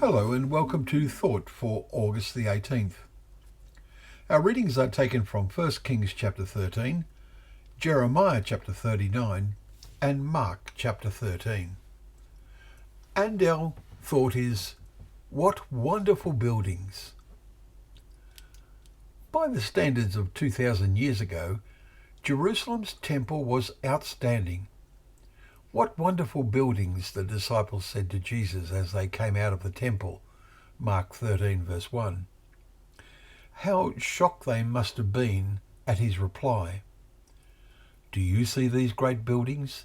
Hello and welcome to Thought for August the 18th. Our readings are taken from 1 Kings chapter 13, Jeremiah chapter 39 and Mark chapter 13. And our thought is, what wonderful buildings! By the standards of 2,000 years ago, Jerusalem's temple was outstanding. What wonderful buildings, the disciples said to Jesus as they came out of the temple. Mark 13 verse 1. How shocked they must have been at his reply. Do you see these great buildings?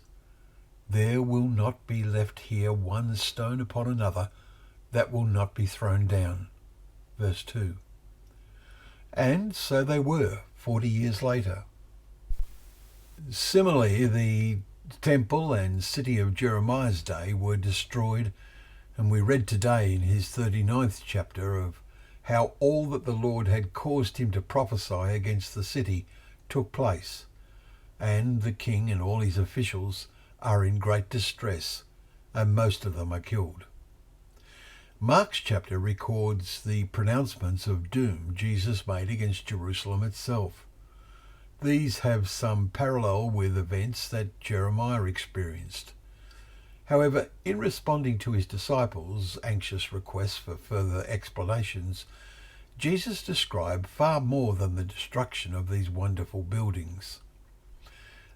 There will not be left here one stone upon another that will not be thrown down. Verse 2. And so they were 40 years later. Similarly, the temple and city of Jeremiah's day were destroyed, and we read today in his 39th chapter of how all that the Lord had caused him to prophesy against the city took place, and the king and all his officials are in great distress, and most of them are killed. Mark's chapter records the pronouncements of doom Jesus made against Jerusalem itself. These have some parallel with events that Jeremiah experienced. However, in responding to his disciples' anxious requests for further explanations, Jesus described far more than the destruction of these wonderful buildings.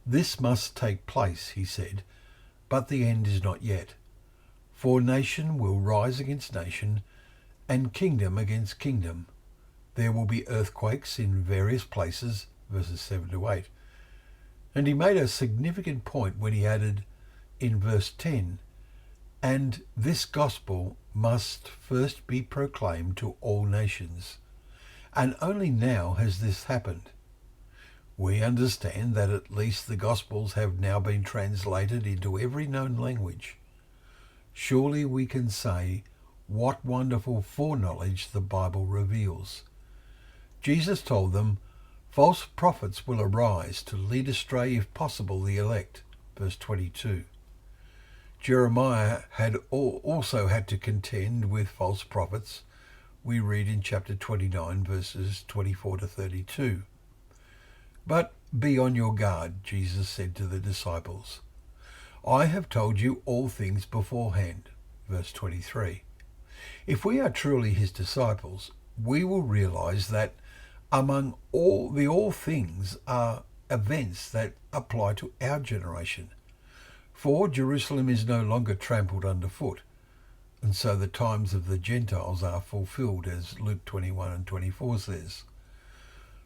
This must take place, he said, but the end is not yet. For nation will rise against nation, and kingdom against kingdom. There will be earthquakes in various places, verses 7 to 8. And he made a significant point when he added in verse 10, and this gospel must first be proclaimed to all nations. And only now has this happened. We understand that at least the Gospels have now been translated into every known language. Surely we can say what wonderful foreknowledge the Bible reveals. Jesus told them, false prophets will arise to lead astray, if possible, the elect. Verse 22. Jeremiah had also had to contend with false prophets. We read in chapter 29, verses 24 to 32. But be on your guard, Jesus said to the disciples. I have told you all things beforehand. Verse 23. If we are truly his disciples, we will realize that among all things are events that apply to our generation. For Jerusalem is no longer trampled underfoot, and so the times of the Gentiles are fulfilled, as Luke 21 and 24 says.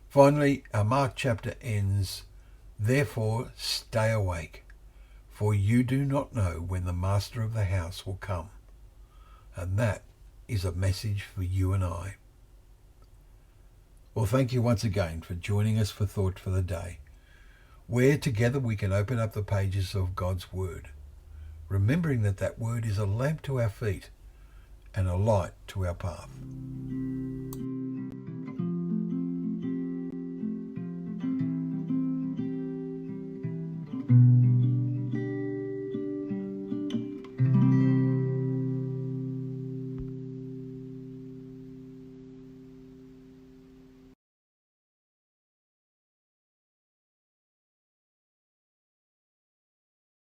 Finally, our Mark chapter ends, therefore stay awake, for you do not know when the master of the house will come. And that is a message for you and I. Well, thank you once again for joining us for Thought for the Day, where together we can open up the pages of God's Word, remembering that that Word is a lamp to our feet and a light to our path.